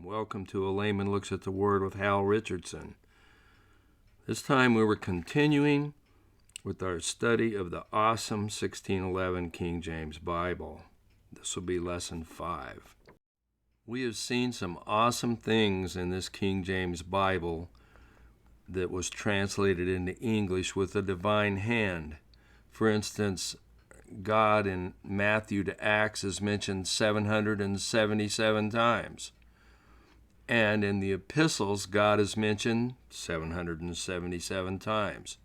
Welcome to A Layman Looks at the Word with Hal Richardson. This time we were continuing with our study of the awesome 1611 King James Bible. This will be Lesson 5. We have seen some awesome things in this King James Bible that was translated into English with a divine hand. For instance, God in Matthew to Acts is mentioned 777 times. And in the epistles, God is mentioned 777 times.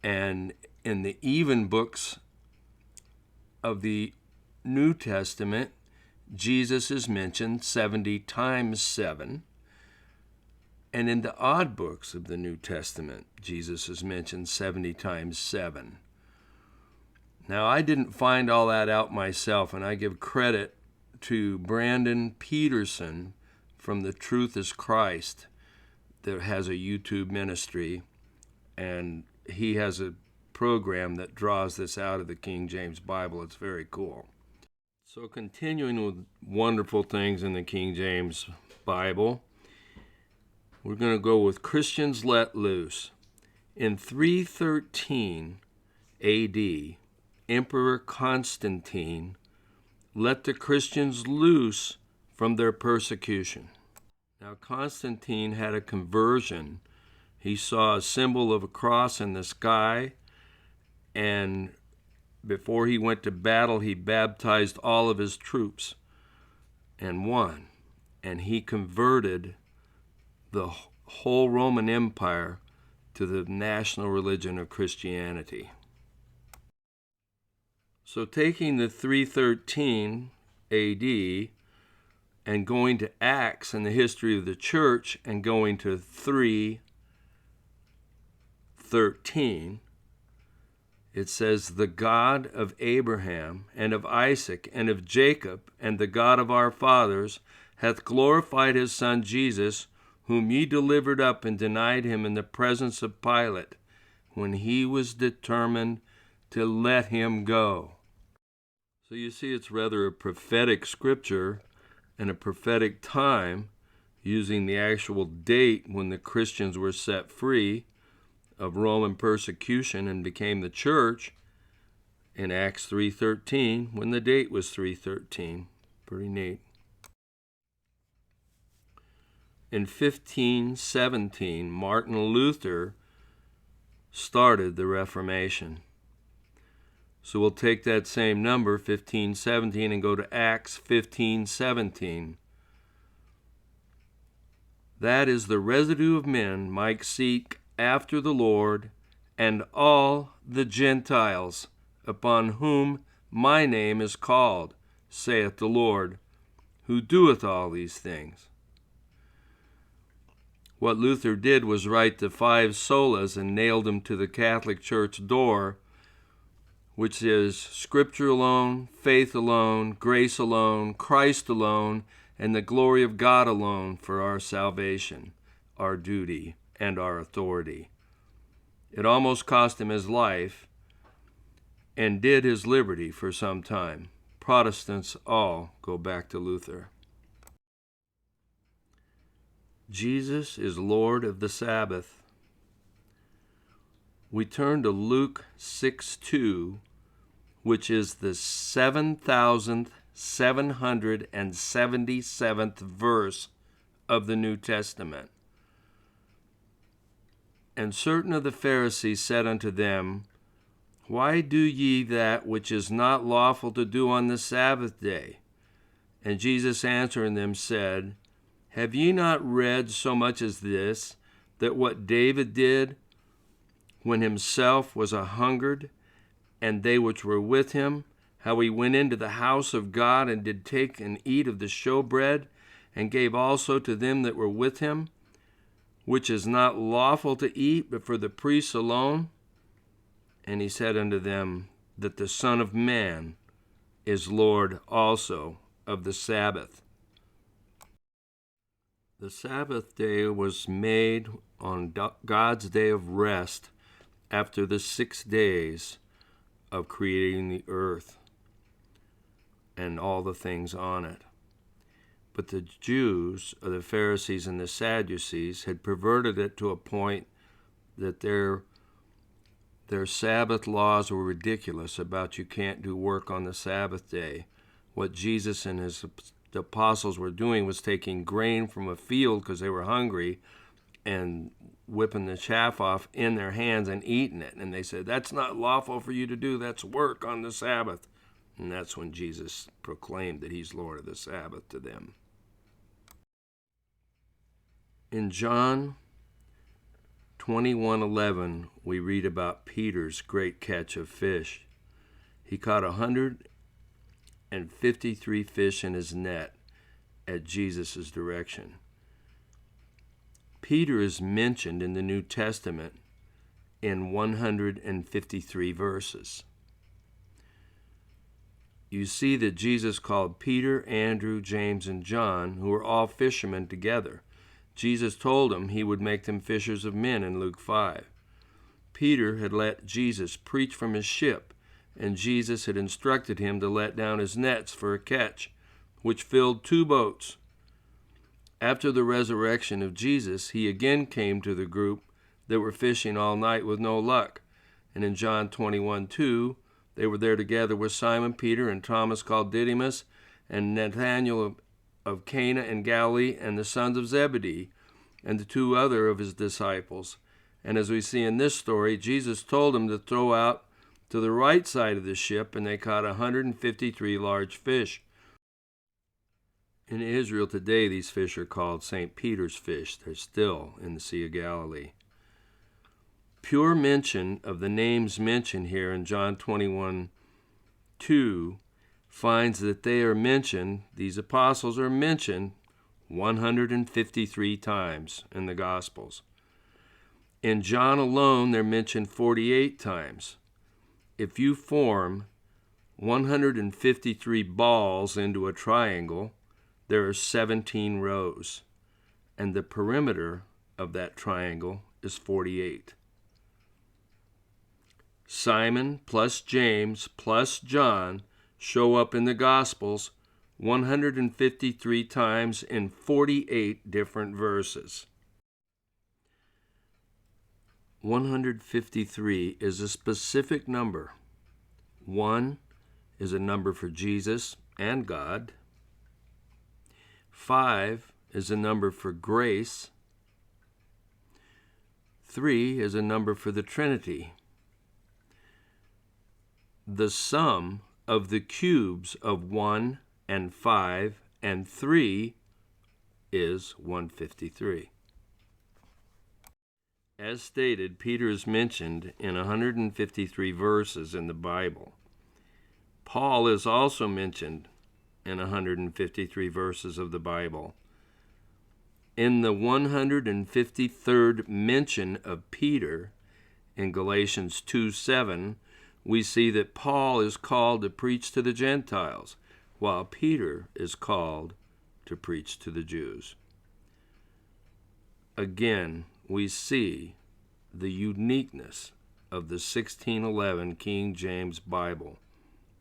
And in the even books of the New Testament, Jesus is mentioned 70 times 7. And in the odd books of the New Testament, Jesus is mentioned 70 times 7. Now, I didn't find all that out myself, and I give credit to Brandon Peterson from The Truth is Christ that has a YouTube ministry, and he has a program that draws this out of the King James Bible. It's very cool. So continuing with wonderful things in the King James Bible, we're going to go with Christians let loose. In 313 A.D., Emperor Constantine let the Christians loose from their persecution. Now, Constantine had a conversion. He saw a symbol of a cross in the sky, and before he went to battle, he baptized all of his troops and won. And he converted the whole Roman Empire to the national religion of Christianity. So taking the 313 A.D., and going to Acts and the history of the church and going to 3:13, it says, "The God of Abraham and of Isaac and of Jacob and the God of our fathers hath glorified his Son Jesus, whom ye delivered up and denied him in the presence of Pilate, when he was determined to let him go." So you see, it's rather a prophetic scripture and a prophetic time, using the actual date when the Christians were set free of Roman persecution and became the church in Acts 3:13, when the date was 3:13. Pretty neat. In 1517, Martin Luther started the Reformation. So we'll take that same number, 1517, and go to Acts 15:17. "That is the residue of men might seek after the Lord, and all the Gentiles, upon whom my name is called, saith the Lord, who doeth all these things." What Luther did was write the 5 solas and nailed them to the Catholic Church door, which is Scripture alone, faith alone, grace alone, Christ alone, and the glory of God alone for our salvation, our duty, and our authority. It almost cost him his life and did his liberty for some time. Protestants all go back to Luther. Jesus is Lord of the Sabbath. We turn to Luke 6:2, which is the 7,777th verse of the New Testament. "And certain of the Pharisees said unto them, Why do ye that which is not lawful to do on the Sabbath day? And Jesus answering them said, Have ye not read so much as this, that what David did, when himself was a hungered, and they which were with him, how he went into the house of God, and did take and eat of the showbread, and gave also to them that were with him, which is not lawful to eat, but for the priests alone? And he said unto them, that the Son of Man is Lord also of the Sabbath." The Sabbath day was made on God's day of rest after the 6 days of creating the earth and all the things on it. But the Jews, or the Pharisees and the Sadducees, had perverted it to a point that their Sabbath laws were ridiculous about you can't do work on the Sabbath day. What Jesus and his apostles were doing was taking grain from a field because they were hungry and whipping the chaff off in their hands and eating it. And they said, that's not lawful for you to do. That's work on the Sabbath. And that's when Jesus proclaimed that he's Lord of the Sabbath to them. In John 21:11, we read about Peter's great catch of fish. He caught 153 fish in his net at Jesus' direction. Peter is mentioned in the New Testament in 153 verses. You see that Jesus called Peter, Andrew, James, and John, who were all fishermen, together. Jesus told them he would make them fishers of men in Luke 5. Peter had let Jesus preach from his ship, and Jesus had instructed him to let down his nets for a catch, which filled 2 boats. After the resurrection of Jesus, he again came to the group that were fishing all night with no luck. And in John 21:2, they were there together with Simon Peter and Thomas called Didymus, and Nathanael of Cana in Galilee, and the sons of Zebedee, and the 2 other of his disciples. And as we see in this story, Jesus told them to throw out to the right side of the ship, and they caught 153 large fish. In Israel today, these fish are called St. Peter's fish. They're still in the Sea of Galilee. Pure mention of the names mentioned here in John 21:2 finds that they are mentioned, these apostles are mentioned 153 times in the Gospels. In John alone, they're mentioned 48 times. If you form 153 balls into a triangle, there are 17 rows, and the perimeter of that triangle is 48. Simon plus James plus John show up in the Gospels 153 times in 48 different verses. 153 is a specific number. 1 is a number for Jesus and God. 5 is a number for grace. 3 is a number for the Trinity. The sum of the cubes of 1 and 5 and 3 is 153. As stated, Peter is mentioned in 153 verses in the Bible. Paul is also mentioned in 153 verses of the Bible. In the 153rd mention of Peter, in Galatians 2:7, we see that Paul is called to preach to the Gentiles, while Peter is called to preach to the Jews. Again, we see the uniqueness of the 1611 King James Bible.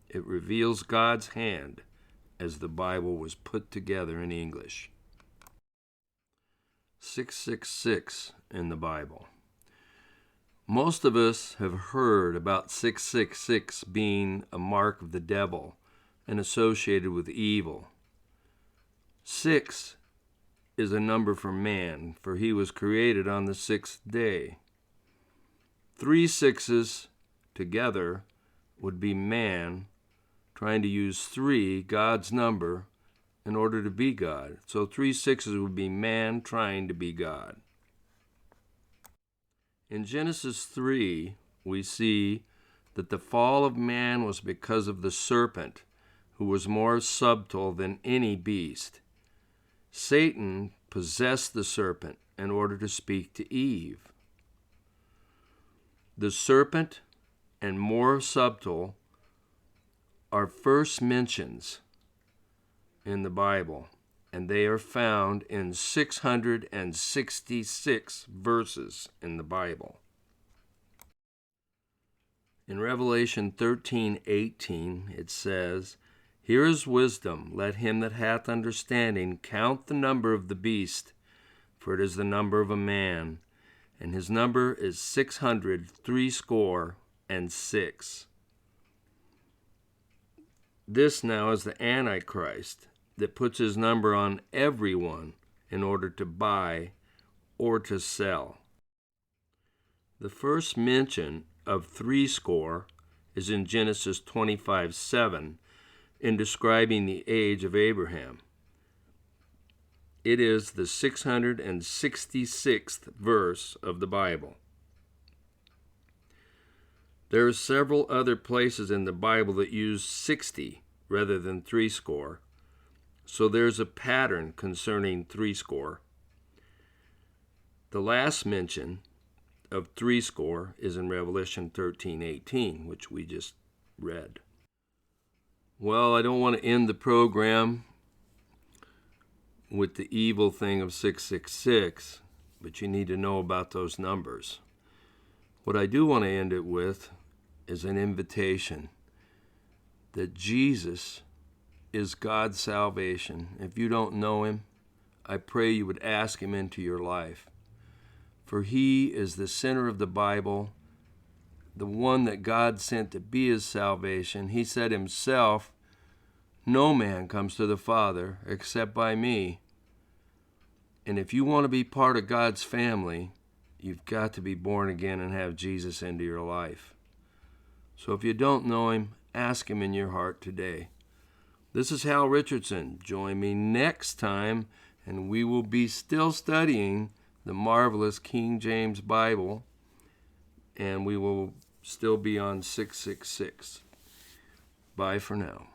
It reveals God's hand as the Bible was put together in English. 666 in the Bible. Most of us have heard about 666 being a mark of the devil and associated with evil. 6 is a number for man, for he was created on the 6th day. 3 6s together would be man trying to use 3, God's number, in order to be God. So 3 6s would be man trying to be God. In Genesis 3, we see that the fall of man was because of the serpent, who was more subtle than any beast. Satan possessed the serpent in order to speak to Eve. The serpent and more subtle are first mentions in the Bible, and they are found in 666 verses in the Bible. In Revelation 13:18, it says, Here is wisdom. Let him that hath understanding count the number of the beast, for it is the number of a man, and his number is 666. This now is the Antichrist that puts his number on everyone in order to buy or to sell. The first mention of 60 is in Genesis 25:7 in describing the age of Abraham. It is the 666th verse of the Bible. There are several other places in the Bible that use 60 rather than 60, so there's a pattern concerning 60. The last mention of 60 is in Revelation 13:18, which we just read. Well, I don't want to end the program with the evil thing of 666, but you need to know about those numbers. What I do want to end it with is an invitation that Jesus is God's salvation. If you don't know him, I pray you would ask him into your life. For he is the center of the Bible, the one that God sent to be his salvation. He said himself, "No man comes to the Father except by me." And if you want to be part of God's family, you've got to be born again and have Jesus into your life. So if you don't know him, ask him in your heart today. This is Hal Richardson. Join me next time, and we will be still studying the marvelous King James Bible, and we will still be on 666. Bye for now.